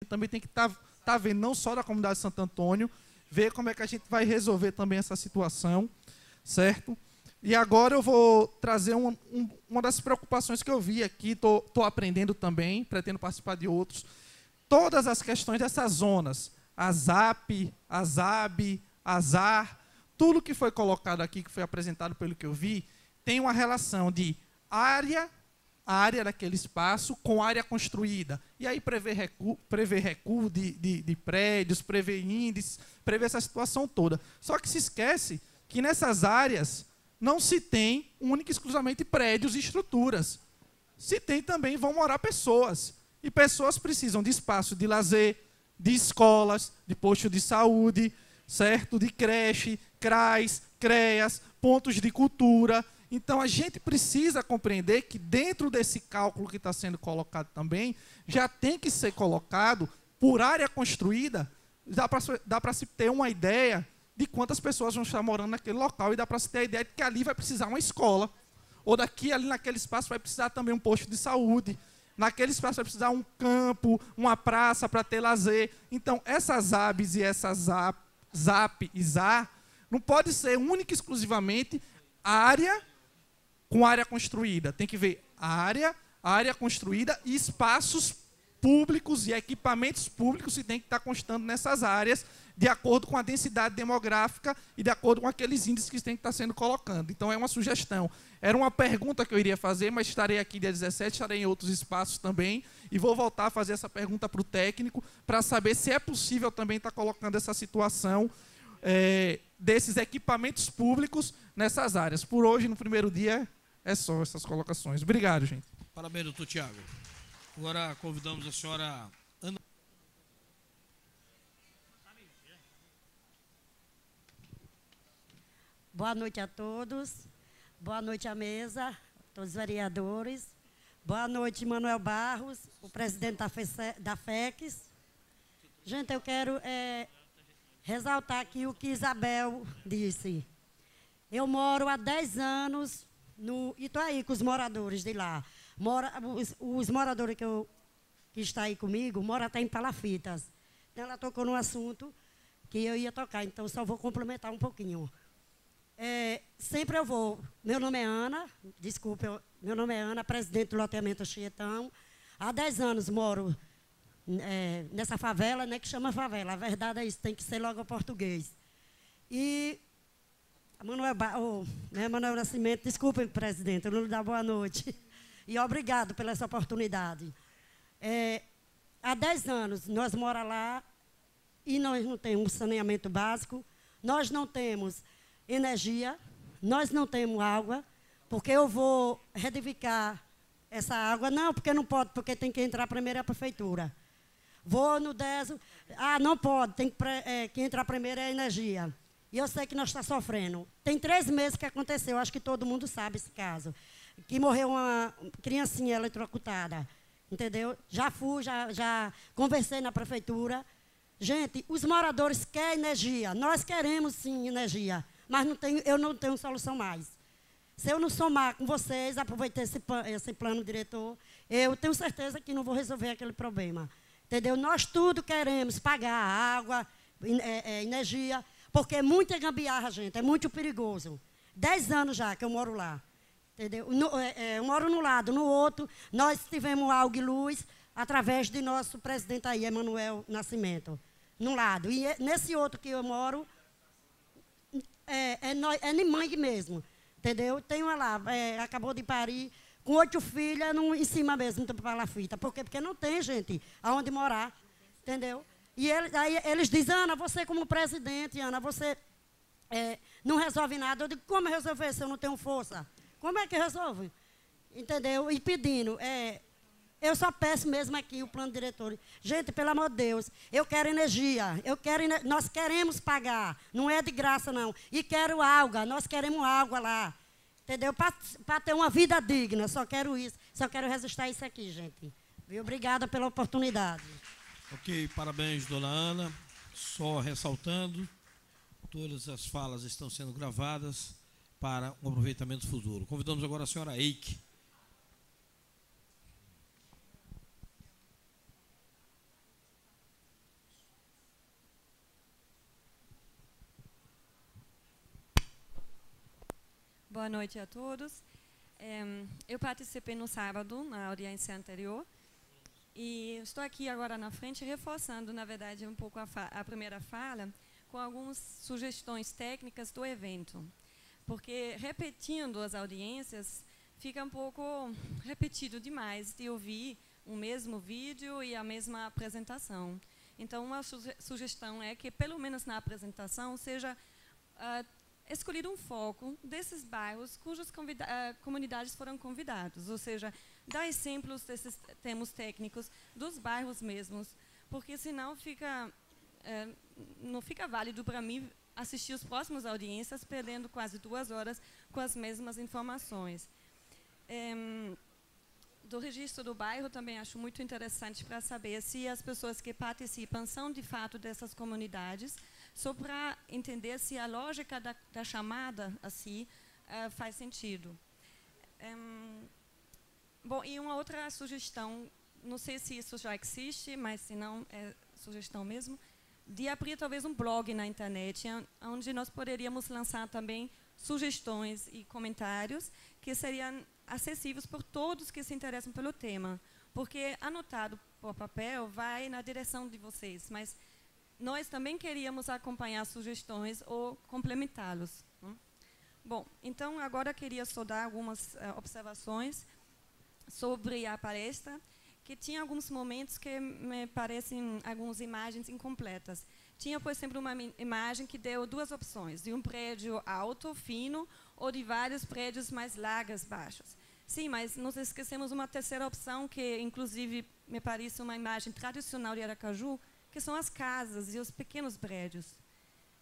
também tem que tá vendo, não só da comunidade de Santo Antônio, ver como é que a gente vai resolver também essa situação, certo? E agora eu vou trazer uma das preocupações que eu vi aqui, estou aprendendo também, pretendo participar de outros, todas as questões dessas zonas, a ZAP, a ZAB, a ZAR, tudo que foi colocado aqui, que foi apresentado pelo que eu vi, tem uma relação de área daquele espaço com área construída. E aí prever recuo de prédios, prever índices, prever essa situação toda. Só que se esquece que nessas áreas não se tem única e exclusivamente prédios e estruturas. Se tem também, vão morar pessoas. E pessoas precisam de espaço de lazer, de escolas, de posto de saúde, certo? De creche, CRAs, CREAS, pontos de cultura. Então, a gente precisa compreender que dentro desse cálculo que está sendo colocado também, já tem que ser colocado, por área construída, dá para se ter uma ideia de quantas pessoas vão estar morando naquele local, e dá para se ter a ideia de que ali vai precisar uma escola, ou ali naquele espaço vai precisar também um posto de saúde, naquele espaço vai precisar um campo, uma praça para ter lazer. Então, essas ABs e essas ZAP e ZAR não pode ser única e exclusivamente área com área construída. Tem que ver área construída e espaços públicos e equipamentos públicos que tem que estar constando nessas áreas, de acordo com a densidade demográfica e de acordo com aqueles índices que tem que estar sendo colocando. Então, é uma sugestão. Era uma pergunta que eu iria fazer, mas estarei aqui dia 17, estarei em outros espaços também, e vou voltar a fazer essa pergunta para o técnico, para saber se é possível também estar colocando essa situação desses equipamentos públicos nessas áreas. Por hoje, no primeiro dia, é só essas colocações. Obrigado, gente. Parabéns, doutor Tiago. Agora convidamos a senhora Ana. Boa noite a todos. Boa noite à mesa, todos os vereadores. Boa noite, Manuel Barros, o presidente da FECS. Gente, eu quero ressaltar aqui o que Isabel disse. Eu moro há 10 anos no Ituaí, com os moradores de lá. Os moradores que estão aí comigo moram até em Palafitas. Então, ela tocou num assunto que eu ia tocar, então só vou complementar um pouquinho. Sempre eu vou. Meu nome é Ana, desculpe, meu nome é Ana, presidente do loteamento Chietão. Há 10 anos moro nessa favela, né, que chama favela. A verdade é isso, tem que ser logo português. E Manuel Nascimento, desculpe, presidente, eu não lhe dou boa noite. E obrigado pela essa oportunidade. Há 10 anos nós moramos lá e nós não temos saneamento básico, nós não temos energia, nós não temos água, porque eu vou retificar essa água. Não, porque não pode, porque tem que entrar primeiro a prefeitura. Vou no DESO, não pode, tem que entrar primeiro a energia. E eu sei que nós estamos sofrendo. Tem 3 meses que aconteceu, acho que todo mundo sabe esse caso, que morreu uma criancinha eletrocutada, entendeu? Já conversei na prefeitura. Gente, os moradores querem energia, nós queremos sim energia, mas eu não tenho solução mais. Se eu não somar com vocês, aproveitar esse plano diretor, eu tenho certeza que não vou resolver aquele problema. Entendeu? Nós tudo queremos pagar água, energia, porque é muita gambiarra, gente, é muito perigoso. 10 anos já que eu moro lá. Entendeu? Eu moro num lado, no outro, nós tivemos água e luz através de nosso presidente aí, Emanuel Nascimento, num lado. E nesse outro que eu moro, é em Mangue mesmo, entendeu? Tem uma lá, acabou de parir, com 8 filhas, em cima mesmo, para Palafita. Por quê? Porque não tem, gente, aonde morar, entendeu? E aí eles dizem, Ana, você como presidente, Ana, você não resolve nada. Eu digo, como resolver se eu não tenho força? Como é que resolve? Entendeu? E pedindo, eu só peço mesmo aqui o plano diretor. Gente, pelo amor de Deus, eu quero energia, nós queremos pagar, não é de graça não. E quero água, nós queremos água lá, entendeu? Para ter uma vida digna, só quero isso, só quero registrar isso aqui, gente. Viu? Obrigada pela oportunidade. Ok, parabéns, dona Ana. Só ressaltando, todas as falas estão sendo gravadas para um aproveitamento futuro. Convidamos agora a senhora Eike. Boa noite a todos. Eu participei no sábado, na audiência anterior, e estou aqui agora na frente reforçando, na verdade, um pouco a primeira fala, com algumas sugestões técnicas do evento. Porque repetindo as audiências, fica um pouco repetido demais de ouvir o mesmo vídeo e a mesma apresentação. Então, uma sugestão é que, pelo menos na apresentação, seja escolhido um foco desses bairros cujas comunidades foram convidados, ou seja, dar exemplos desses termos técnicos dos bairros mesmos, porque senão não fica válido para mim assistir as próximas audiências perdendo quase 2 horas com as mesmas informações. Do registro do bairro também acho muito interessante para saber se as pessoas que participam são de fato dessas comunidades, só para entender se a lógica da chamada assim faz sentido. Bom, e uma outra sugestão, não sei se isso já existe, mas se não é sugestão mesmo, de abrir talvez um blog na internet, onde nós poderíamos lançar também sugestões e comentários que seriam acessíveis por todos que se interessam pelo tema, porque anotado por papel vai na direção de vocês, mas nós também queríamos acompanhar sugestões ou complementá-los. Bom, então agora queria só dar algumas observações sobre a palestra, que tinha alguns momentos que me parecem algumas imagens incompletas. Tinha, por exemplo, uma imagem que deu 2 opções, de um prédio alto, fino, ou de vários prédios mais largos, baixos. Sim, mas nós esquecemos uma terceira opção, que inclusive me parece uma imagem tradicional de Aracaju, que são as casas e os pequenos prédios,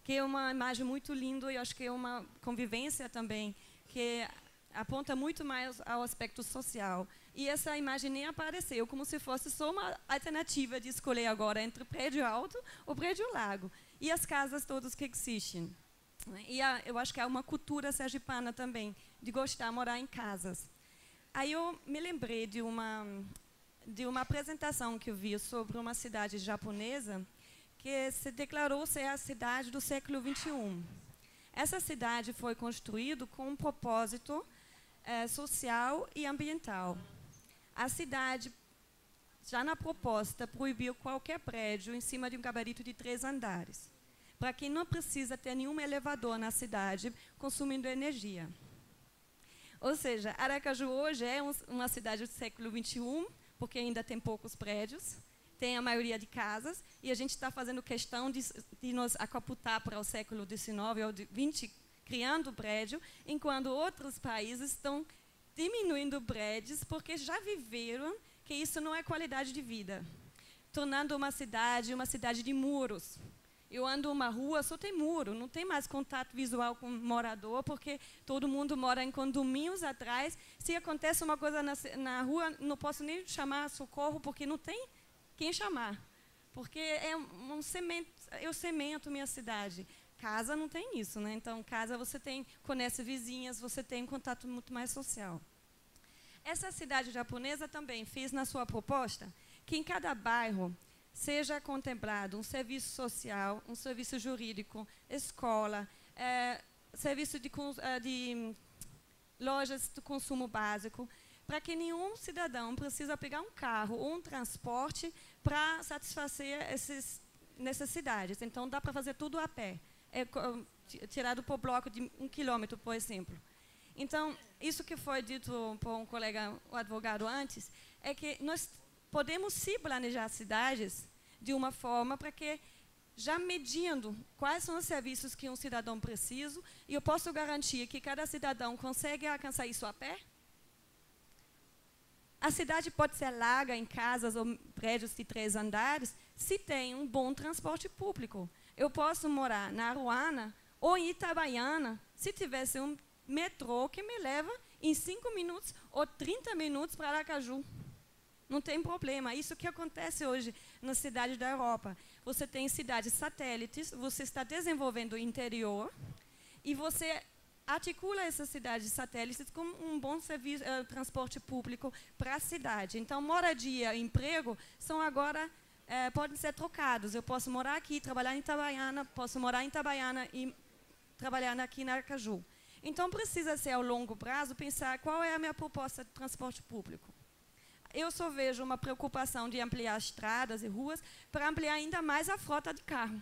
que é uma imagem muito linda e acho que é uma convivência também, que aponta muito mais ao aspecto social. E essa imagem nem apareceu, como se fosse só uma alternativa de escolher agora entre o prédio alto ou o prédio largo. E as casas todas que existem. E eu acho que há uma cultura sergipana também, de gostar de morar em casas. Aí eu me lembrei de uma apresentação que eu vi sobre uma cidade japonesa que se declarou ser a cidade do século XXI. Essa cidade foi construída com um propósito social e ambiental. A cidade, já na proposta, proibiu qualquer prédio em cima de um gabarito de 3 andares, para que não precisa ter nenhum elevador na cidade consumindo energia. Ou seja, Aracaju hoje é uma cidade do século XXI, porque ainda tem poucos prédios, tem a maioria de casas, e a gente está fazendo questão de nos acoputar para o século XIX ou XX, criando prédio, enquanto outros países estão diminuindo prédios, porque já viveram que isso não é qualidade de vida, tornando uma cidade de muros. Eu ando uma rua, só tem muro, não tem mais contato visual com o morador, porque todo mundo mora em condomínios atrás. Se acontece uma coisa na rua, não posso nem chamar socorro, porque não tem quem chamar. Porque é eu cemento minha cidade. Casa não tem isso, né? Então, casa você conhece vizinhas, você tem um contato muito mais social. Essa cidade japonesa também fez na sua proposta que em cada bairro seja contemplado um serviço social, um serviço jurídico, escola, serviço de lojas de consumo básico, para que nenhum cidadão precisa pegar um carro ou um transporte para satisfazer essas necessidades. Então, dá para fazer tudo a pé. Tirado por bloco de 1 quilômetro, por exemplo. Então, isso que foi dito por um colega, o advogado, antes, é que nós podemos se planejar cidades de uma forma para que, já medindo quais são os serviços que um cidadão precisa, e eu posso garantir que cada cidadão consegue alcançar isso a pé. A cidade pode ser larga em casas ou prédios de 3 andares se tem um bom transporte público. Eu posso morar na Aruana ou em Itabaiana se tivesse um metrô que me leva em 5 minutos ou 30 minutos para Aracaju. Não tem problema. Isso que acontece hoje na cidade da Europa. Você tem cidades satélites, você está desenvolvendo o interior e você articula essas cidades satélites com um bom serviço, transporte público para a cidade. Então, moradia e emprego são agora, podem ser trocados. Eu posso morar aqui, trabalhar em Itabaiana, posso morar em Itabaiana e trabalhar aqui na Aracaju. Então, precisa ser, ao longo prazo, pensar qual é a minha proposta de transporte público. Eu só vejo uma preocupação de ampliar estradas e ruas para ampliar ainda mais a frota de carro,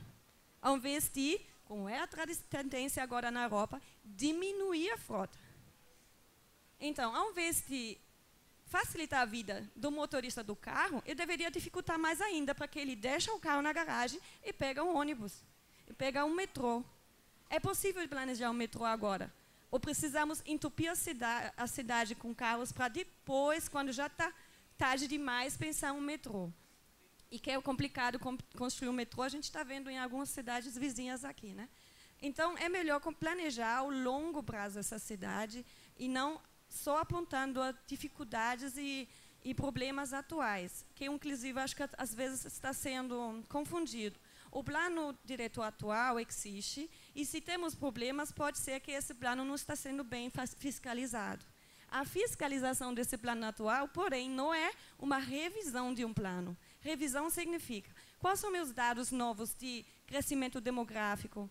ao invés de, como é a tendência agora na Europa, diminuir a frota. Então, ao invés de facilitar a vida do motorista do carro, eu deveria dificultar mais ainda para que ele deixe o carro na garagem e pegue um ônibus, e pegue um metrô. É possível planejar um metrô agora. Ou precisamos entupir a cidade com carros para depois, quando já está tarde demais, pensar um metrô. E que é complicado construir um metrô, a gente está vendo em algumas cidades vizinhas aqui, né? Então, é melhor planejar ao longo prazo essa cidade e não só apontando a dificuldades e problemas atuais, que, inclusive, acho que às vezes está sendo confundido. O plano diretor atual existe, e se temos problemas, pode ser que esse plano não está sendo bem fiscalizado. A fiscalização desse plano atual, porém, não é uma revisão de um plano. Revisão significa quais são meus dados novos de crescimento demográfico,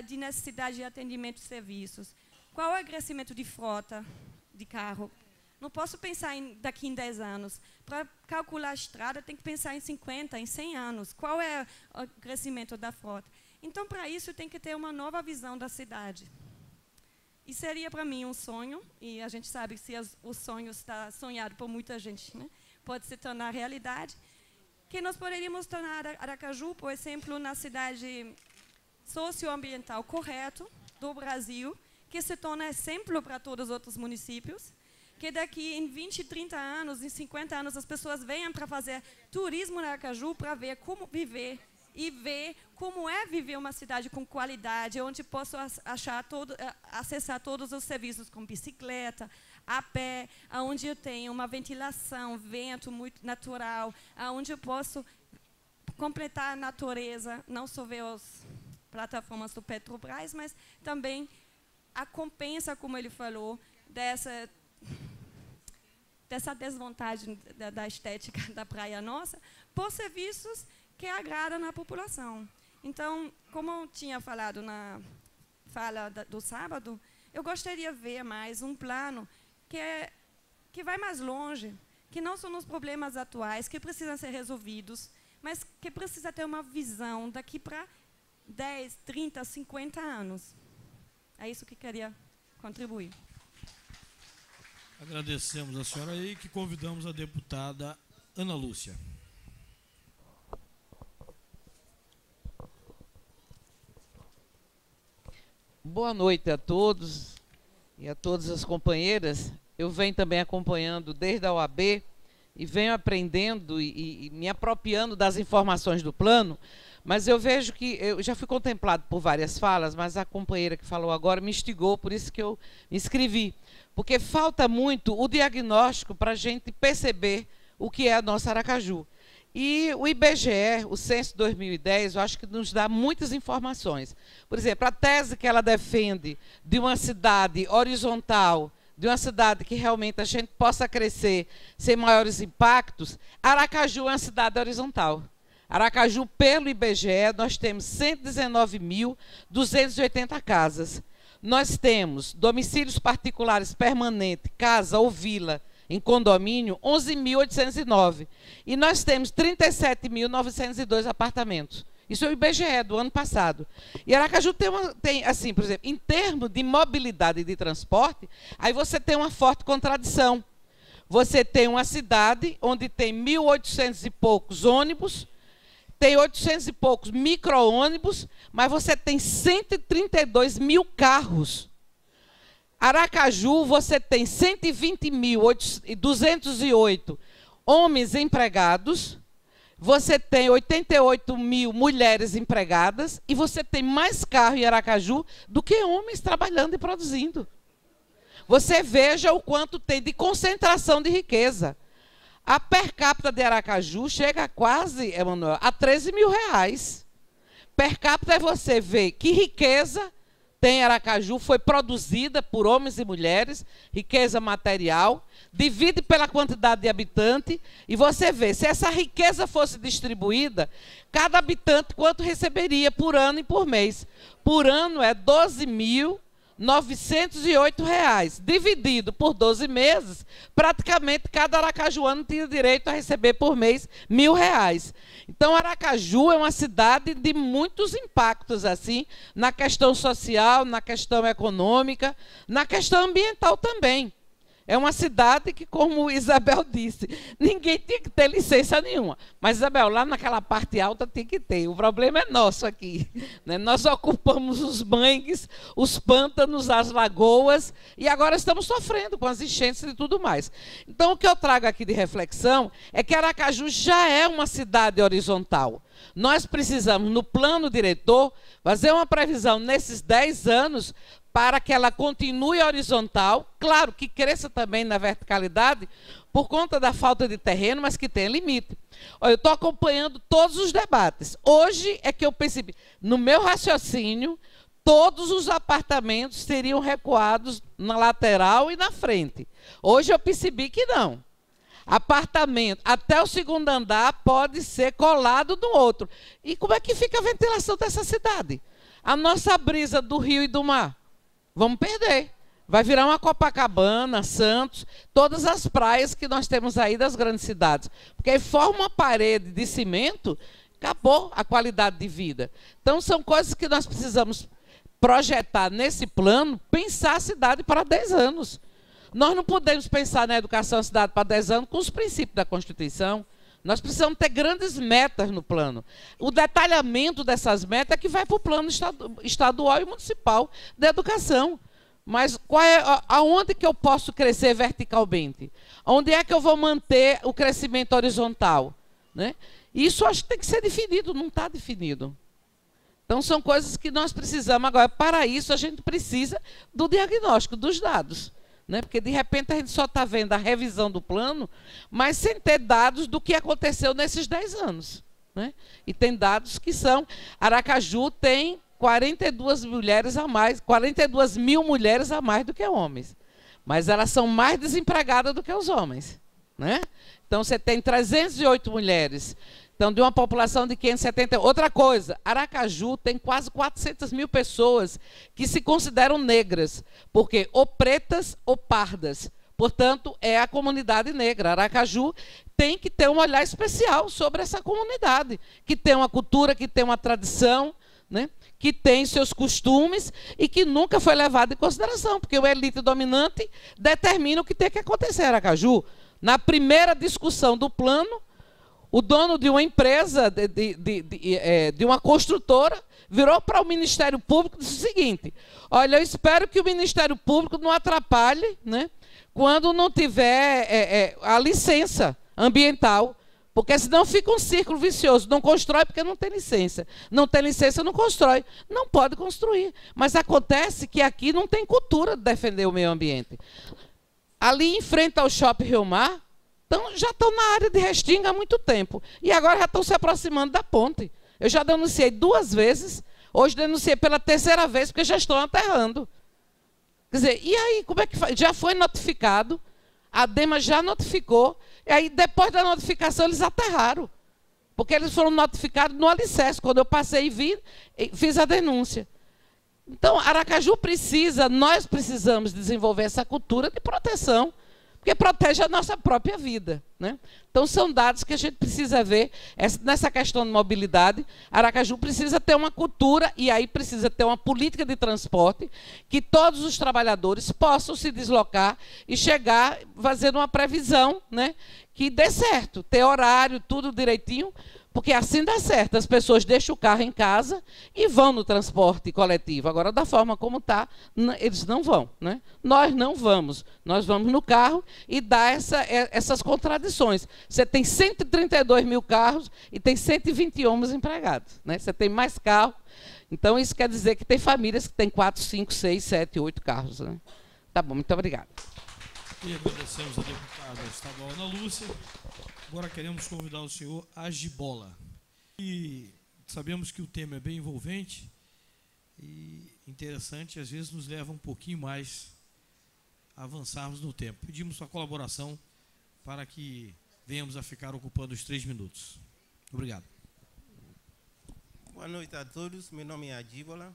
de necessidade de atendimento de serviços, qual é o crescimento de frota de carro. Não posso pensar daqui em 10 anos. Para calcular a estrada, tem que pensar em 50, em 100 anos. Qual é o crescimento da frota? Então, para isso, tem que ter uma nova visão da cidade. E seria, para mim, um sonho, e a gente sabe que se o sonho está sonhado por muita gente, né, pode se tornar realidade, que nós poderíamos tornar Aracaju, por exemplo, na cidade socioambiental correto do Brasil, que se torna exemplo para todos os outros municípios, que daqui em 20, 30 anos, em 50 anos, as pessoas venham para fazer turismo na Aracaju para ver como viver e ver como é viver uma cidade com qualidade, onde posso acessar todos os serviços com bicicleta, a pé, onde eu tenho uma ventilação, vento muito natural, onde eu posso completar a natureza, não só ver as plataformas do Petrobras, mas também a compensa, como ele falou, dessa desvantagem da estética da Praia Nossa, por serviços que agradam a população. Então, como eu tinha falado na fala do sábado, eu gostaria de ver mais um plano que vai mais longe, que não são os problemas atuais, que precisam ser resolvidos, mas que precisa ter uma visão daqui para 10, 30, 50 anos. É isso que queria contribuir. Agradecemos a senhora e que convidamos a deputada Ana Lúcia. Boa noite a todos e a todas as companheiras. Eu venho também acompanhando desde a OAB e venho aprendendo e me apropriando das informações do plano, mas eu vejo que eu já fui contemplado por várias falas, mas a companheira que falou agora me instigou, por isso que eu me inscrevi. Porque falta muito o diagnóstico para a gente perceber o que é a nossa Aracaju. E o IBGE, o Censo 2010, eu acho que nos dá muitas informações. Por exemplo, a tese que ela defende de uma cidade horizontal, de uma cidade que realmente a gente possa crescer sem maiores impactos, Aracaju é uma cidade horizontal. Aracaju, pelo IBGE, nós temos 119.280 casas. Nós temos domicílios particulares permanentes, casa ou vila, em condomínio, 11.809. E nós temos 37.902 apartamentos. Isso é o IBGE do ano passado. E Aracaju tem, assim, por exemplo, em termos de mobilidade e de transporte, aí você tem uma forte contradição. Você tem uma cidade onde tem 1.800 e poucos ônibus, tem 800 e poucos micro-ônibus, mas você tem 132 mil carros. Aracaju, você tem 120.208 homens empregados, você tem 88 mil mulheres empregadas e você tem mais carro em Aracaju do que homens trabalhando e produzindo. Você veja o quanto tem de concentração de riqueza. A per capita de Aracaju chega a quase, Emanuel, a 13 mil reais. Per capita é você ver que riqueza tem Aracaju, foi produzida por homens e mulheres, riqueza material, divide pela quantidade de habitante, e você vê, se essa riqueza fosse distribuída, cada habitante quanto receberia por ano e por mês. Por ano é R$ R$ 908, dividido por 12 meses, praticamente cada aracajuano tinha direito a receber por mês R$ 1.000. Então, Aracaju é uma cidade de muitos impactos, assim, na questão social, na questão econômica, na questão ambiental também. É uma cidade que, como Isabel disse, ninguém tinha que ter licença nenhuma. Mas, Isabel, lá naquela parte alta tem que ter. O problema é nosso aqui, né? Nós ocupamos os mangues, os pântanos, as lagoas, e agora estamos sofrendo com as enchentes e tudo mais. Então, o que eu trago aqui de reflexão é que Aracaju já é uma cidade horizontal. Nós precisamos, no plano diretor, fazer uma previsão nesses 10 anos para que ela continue horizontal, claro que cresça também na verticalidade, por conta da falta de terreno, mas que tenha limite. Olha, eu estou acompanhando todos os debates. Hoje é que eu percebi, no meu raciocínio, todos os apartamentos seriam recuados na lateral e na frente. Hoje eu percebi que não. Apartamento até o segundo andar pode ser colado no outro. E como é que fica a ventilação dessa cidade? A nossa brisa do rio e do mar? Vamos perder. Vai virar uma Copacabana, Santos, todas as praias que nós temos aí das grandes cidades. Porque aí forma uma parede de cimento, acabou a qualidade de vida. Então, são coisas que nós precisamos projetar nesse plano, pensar a cidade para 10 anos. Nós não podemos pensar na educação da cidade para 10 anos com os princípios da Constituição. Nós precisamos ter grandes metas no plano. O detalhamento dessas metas é que vai para o plano estadual e municipal da educação. Mas aonde que eu posso crescer verticalmente? Onde é que eu vou manter o crescimento horizontal? Né? Isso acho que tem que ser definido, não está definido. Então, são coisas que nós precisamos. Agora, para isso, a gente precisa do diagnóstico, dos dados. Né? Porque, de repente, a gente só está vendo a revisão do plano, mas sem ter dados do que aconteceu nesses 10 anos. Né? E tem dados que são... Aracaju tem 42 mulheres a mais, 42 mil mulheres a mais do que homens. Mas elas são mais desempregadas do que os homens. Né? Então, você tem 308 mulheres. Então, de uma população de 570... Outra coisa, Aracaju tem quase 400 mil pessoas que se consideram negras, porque ou pretas ou pardas. Portanto, é a comunidade negra. Aracaju tem que ter um olhar especial sobre essa comunidade, que tem uma cultura, que tem uma tradição, né? Que tem seus costumes e que nunca foi levado em consideração, porque o elite dominante determina o que tem que acontecer em Aracaju. Na primeira discussão do plano, o dono de uma empresa, de uma construtora, virou para o Ministério Público e disse o seguinte: olha, eu espero que o Ministério Público não atrapalhe, né, quando não tiver a licença ambiental, porque senão fica um círculo vicioso. Não constrói porque não tem licença. Não tem licença, não constrói. Não pode construir. Mas acontece que aqui não tem cultura de defender o meio ambiente. Ali em frente ao Shopping Rio Mar, então, já estão na área de Restinga há muito tempo. E agora já estão se aproximando da ponte. Eu já denunciei 2 vezes. Hoje denunciei pela 3ª vez, porque já estão aterrando. Quer dizer, e aí, como é que faz? Já foi notificado, a DEMA já notificou, e aí, depois da notificação, eles aterraram. Porque eles foram notificados no alicerce. Quando eu passei e vi, fiz a denúncia. Então, Aracaju precisa, nós precisamos desenvolver essa cultura de proteção, porque protege a nossa própria vida. Né? Então, são dados que a gente precisa ver. Nessa questão de mobilidade, Aracaju precisa ter uma cultura e aí precisa ter uma política de transporte que todos os trabalhadores possam se deslocar e chegar fazendo uma previsão, né, que dê certo, ter horário, tudo direitinho, porque assim dá certo. As pessoas deixam o carro em casa e vão no transporte coletivo. Agora, da forma como está, eles não vão. Né? Nós não vamos. Nós vamos no carro e dá essas contradições. Você tem 132 mil carros e tem 120 homens empregados. Né? Você tem mais carro. Então, isso quer dizer que tem famílias que têm 4, 5, 6, 7, 8 carros. Né? Tá bom, muito obrigado. E agradecemos a deputada estadual Ana Lúcia. Agora queremos convidar o senhor Agibola. E sabemos que o tema é bem envolvente e interessante, às vezes nos leva um pouquinho mais a avançarmos no tempo. Pedimos sua colaboração para que venhamos a ficar ocupando os 3 minutos. Obrigado. Boa noite a todos, meu nome é Agibola.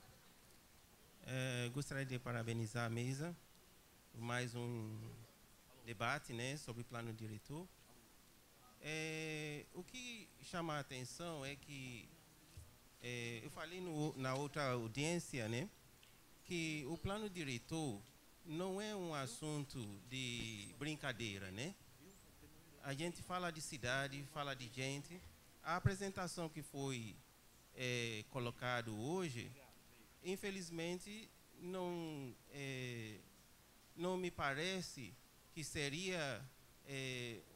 Gostaria de parabenizar a mesa por mais um debate, né, sobre plano diretor. O que chama a atenção é que eu falei na outra audiência, né, que o plano diretor não é um assunto de brincadeira, né? A gente fala de cidade, fala de gente. A apresentação que foi colocado hoje, infelizmente, não me parece que seria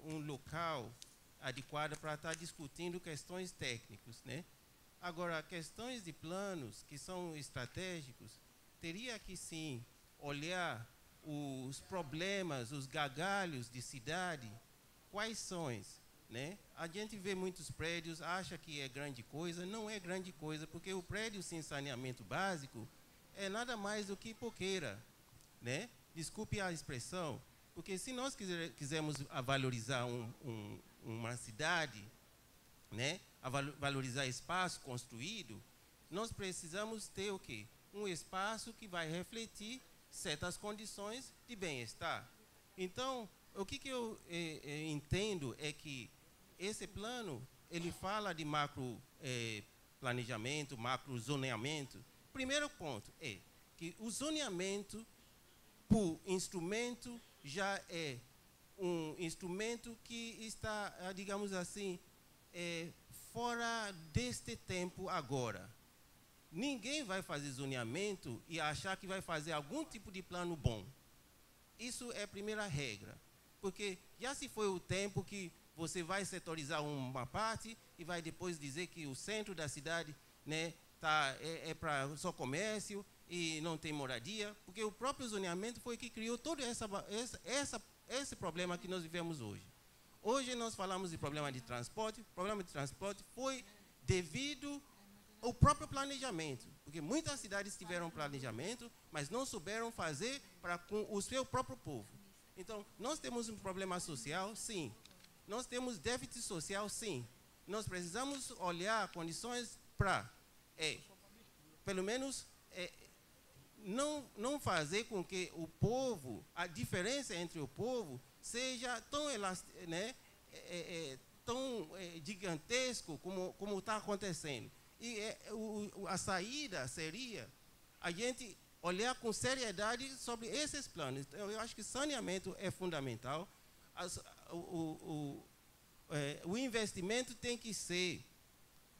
um local adequado para estar discutindo questões técnicas, né? Agora, questões de planos que são estratégicos, teria que sim olhar os problemas, os gargalos de cidade, quais são, né? A gente vê muitos prédios, acha que é grande coisa, não é grande coisa, porque o prédio sem saneamento básico é nada mais do que poqueira, né? Desculpe a expressão, porque se nós quisermos valorizar uma cidade, né? Valorizar espaço construído, nós precisamos ter o quê? Um espaço que vai refletir certas condições de bem-estar. Então, o que eu entendo é que esse plano, ele fala de macro planejamento, macro zoneamento. Primeiro ponto é que o zoneamento, por instrumento, já é um instrumento que está, digamos assim, fora deste tempo agora. Ninguém vai fazer zoneamento e achar que vai fazer algum tipo de plano bom. Isso é a primeira regra. Porque já se foi o tempo que você vai setorizar uma parte e vai depois dizer que o centro da cidade, né, é para só comércio e não tem moradia, porque o próprio zoneamento foi que criou todo esse problema que nós vivemos hoje. Hoje nós falamos de problema de transporte. O problema de transporte foi devido ao próprio planejamento, porque muitas cidades tiveram planejamento, mas não souberam fazer com o seu próprio povo. Então, nós temos um problema social, sim. Nós temos déficit social, sim. Nós precisamos olhar condições para, pelo menos, não fazer com que o povo, a diferença entre o povo, seja tão, né, tão gigantesco como está acontecendo. E a saída seria a gente olhar com seriedade sobre esses planos. Eu acho que saneamento é fundamental. O investimento tem que ser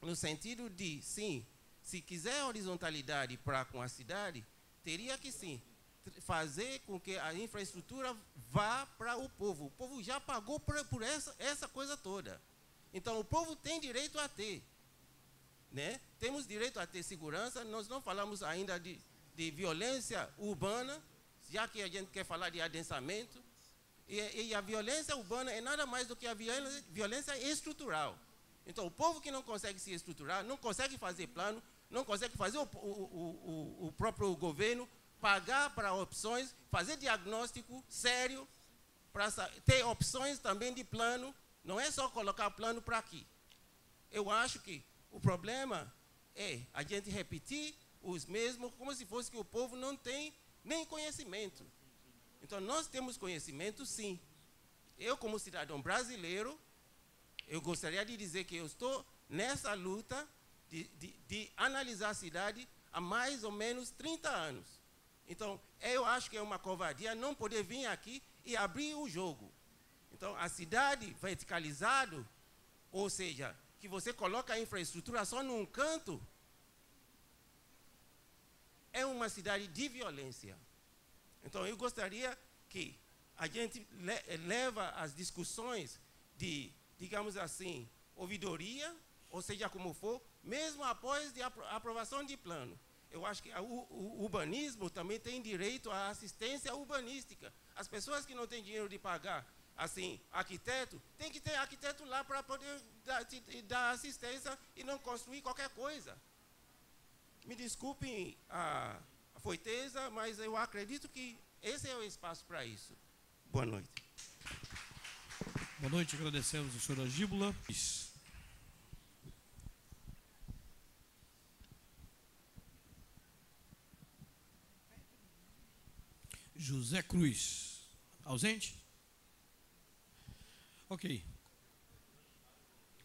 no sentido de, sim, se quiser horizontalidade com a cidade, teria que, sim, fazer com que a infraestrutura vá para o povo. O povo já pagou por essa coisa toda. Então, o povo tem direito a ter. Né? Temos direito a ter segurança. Nós não falamos ainda de violência urbana, já que a gente quer falar de adensamento. E a violência urbana é nada mais do que a violência estrutural. Então, o povo que não consegue se estruturar, não consegue fazer plano, não consegue fazer o próprio governo, pagar para opções, fazer diagnóstico sério, para ter opções também de plano, não é só colocar plano para aqui. Eu acho que o problema é a gente repetir os mesmos, como se fosse que o povo não tem nem conhecimento. Então, nós temos conhecimento, sim. Eu, como cidadão brasileiro, eu gostaria de dizer que eu estou nessa luta de analisar a cidade há mais ou menos 30 anos. Então, eu acho que é uma covardia não poder vir aqui e abrir o jogo. Então, a cidade verticalizada, ou seja, que você coloca a infraestrutura só num canto, é uma cidade de violência. Então, eu gostaria que a gente leva as discussões de, digamos assim, ouvidoria, ou seja, como for, mesmo após a aprovação de plano. Eu acho que o urbanismo também tem direito à assistência urbanística. As pessoas que não têm dinheiro de pagar, assim, arquiteto, tem que ter arquiteto lá para poder dar assistência e não construir qualquer coisa. Me desculpem a foiteza, mas eu acredito que esse é o espaço para isso. Boa noite. Boa noite, agradecemos ao senhor Agíbula. José Cruz. Ausente? Ok.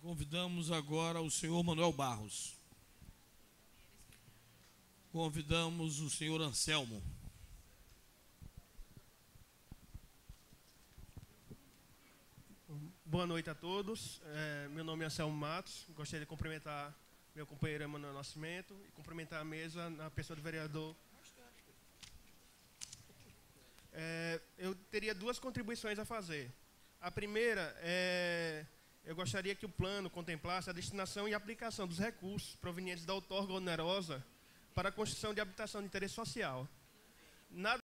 Convidamos agora o senhor Manuel Barros. Convidamos o senhor Anselmo. Boa noite a todos. Meu nome é Anselmo Matos. Gostaria de cumprimentar meu companheiro Emanuel Nascimento e cumprimentar a mesa na pessoa do vereador. Eu teria duas contribuições a fazer. A primeira é... Eu gostaria que o plano contemplasse a destinação e aplicação dos recursos provenientes da outorga onerosa para a construção de habitação de interesse social. Nada